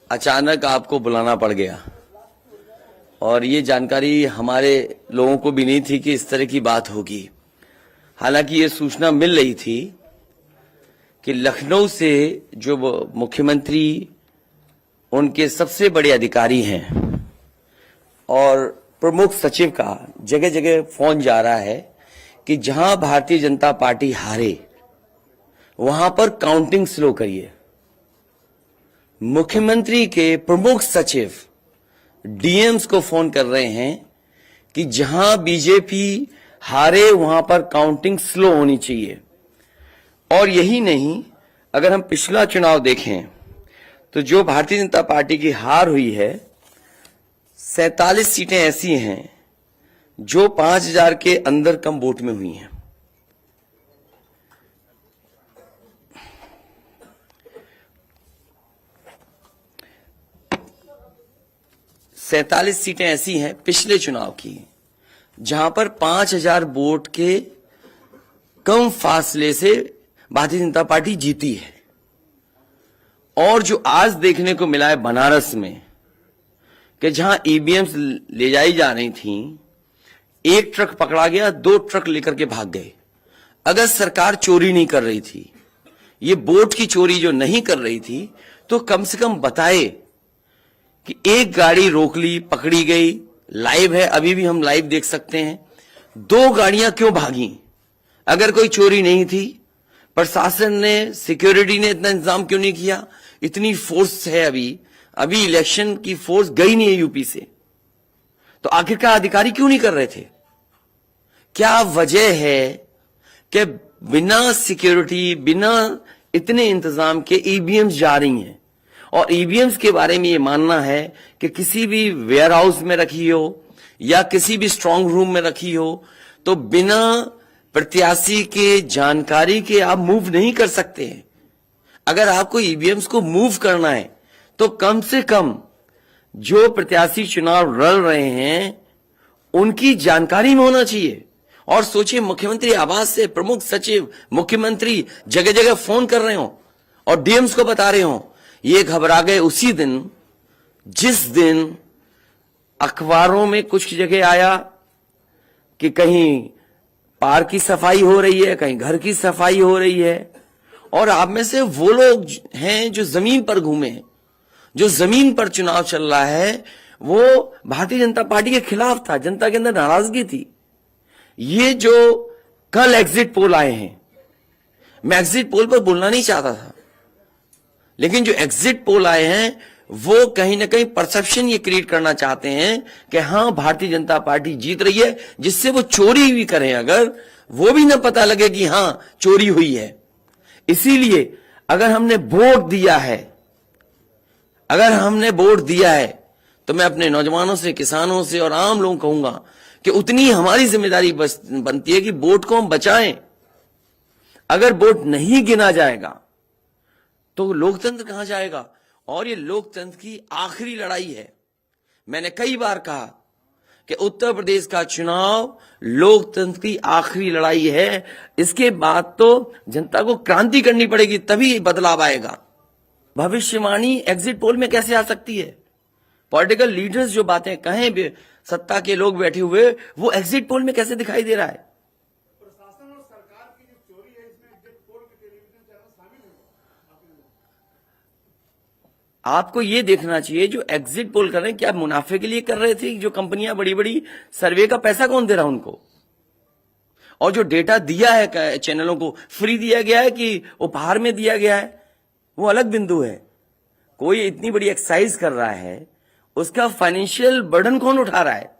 अचानक आपको बुलाना पड़ गया और ये जानकारी हमारे लोगों को भी नहीं थी कि इस तरह की बात होगी। हालांकि ये सूचना मिल रही थी कि लखनऊ से जो मुख्यमंत्री उनके सबसे बड़े अधिकारी हैं और प्रमुख सचिव का जगह जगह फोन जा रहा है कि जहां भारतीय जनता पार्टी हारे वहां पर काउंटिंग स्लो करिए। मुख्यमंत्री के प्रमुख सचिव डीएम्स को फोन कर रहे हैं कि जहां बीजेपी हारे वहां पर काउंटिंग स्लो होनी चाहिए। और यही नहीं, अगर हम पिछला चुनाव देखें तो जो भारतीय जनता पार्टी की हार हुई है 47 सीटें ऐसी हैं जो 5000 के अंदर कम वोट में हुई हैं। सैतालीस सीटें ऐसी हैं पिछले चुनाव की जहां पर 5000 वोट के कम फासले से भारतीय जनता पार्टी जीती है। और जो आज देखने को मिला है बनारस में कि जहां ईवीएम्स ले जाई जा रही थी, एक ट्रक पकड़ा गया, 2 ट्रक लेकर के भाग गए। अगर सरकार चोरी नहीं कर रही थी, ये वोट की चोरी जो नहीं कर रही थी, तो कम से कम बताए कि एक गाड़ी रोक ली, पकड़ी गई, लाइव है, अभी भी हम लाइव देख सकते हैं। 2 गाड़ियां क्यों भागी? अगर कोई चोरी नहीं थी, प्रशासन ने, सिक्योरिटी ने इतना इंतजाम क्यों नहीं किया? इतनी फोर्स है, अभी इलेक्शन की फोर्स गई नहीं है यूपी से, तो आखिरकार अधिकारी क्यों नहीं कर रहे थे? क्या वजह है कि बिना सिक्योरिटी, बिना इतने इंतजाम के ईवीएम्स जा रही हैं? और ईवीएम्स के बारे में ये मानना है कि किसी भी वेयर हाउस में रखी हो या किसी भी स्ट्रांग रूम में रखी हो, तो बिना प्रत्याशी के जानकारी के आप मूव नहीं कर सकते हैं। अगर आपको ईवीएम्स को मूव करना है तो कम से कम जो प्रत्याशी चुनाव लड़ रहे हैं उनकी जानकारी में होना चाहिए। और सोचिए, मुख्यमंत्री आवास से प्रमुख सचिव, मुख्यमंत्री जगह जगह फोन कर रहे हो और डीएम्स को बता रहे हो। ये घबरा गए उसी दिन जिस दिन अखबारों में कुछ जगह आया कि कहीं पार्क की सफाई हो रही है, कहीं घर की सफाई हो रही है। और आप में से वो लोग हैं जो जमीन पर घूमे, जो जमीन पर चुनाव चल रहा है, वो भारतीय जनता पार्टी के खिलाफ था, जनता के अंदर नाराजगी थी। ये जो कल एग्जिट पोल आए हैं, मैं एग्जिट पोल पर बोलना नहीं चाहता था, लेकिन जो एग्जिट पोल आए हैं वो कहीं ना कहीं परसेप्शन ये क्रिएट करना चाहते हैं कि हां भारतीय जनता पार्टी जीत रही है, जिससे वो चोरी भी करें अगर, वो भी ना पता लगे कि हां चोरी हुई है। इसीलिए अगर हमने वोट दिया है तो मैं अपने नौजवानों से, किसानों से और आम लोगों को कहूंगा कि उतनी हमारी जिम्मेदारी बनती है कि वोट को हम बचाएं। अगर वोट नहीं गिना जाएगा तो लोकतंत्र कहां जाएगा? और ये लोकतंत्र की आखिरी लड़ाई है। मैंने कई बार कहा कि उत्तर प्रदेश का चुनाव लोकतंत्र की आखिरी लड़ाई है। इसके बाद तो जनता को क्रांति करनी पड़ेगी, तभी बदलाव आएगा। भविष्यवाणी एग्जिट पोल में कैसे आ सकती है? पॉलिटिकल लीडर्स जो बातें कहें, सत्ता के लोग बैठे हुए, वो एग्जिट पोल में कैसे दिखाई दे रहा है? प्रशासन और सरकार की जो चोरी है, इसमें एग्जिट पोल के टेलीविजन चैनल शामिल है। आपको ये देखना चाहिए जो एग्जिट पोल कर रहे हैं, क्या मुनाफे के लिए कर रहे थे? जो कंपनियां बड़ी बड़ी, सर्वे का पैसा कौन दे रहा उनको? और जो डेटा दिया है चैनलों को, फ्री दिया गया है कि उपहार में दिया गया है, वो अलग बिंदु है। कोई इतनी बड़ी एक्सरसाइज कर रहा है, उसका फाइनेंशियल बर्डन कौन उठा रहा है?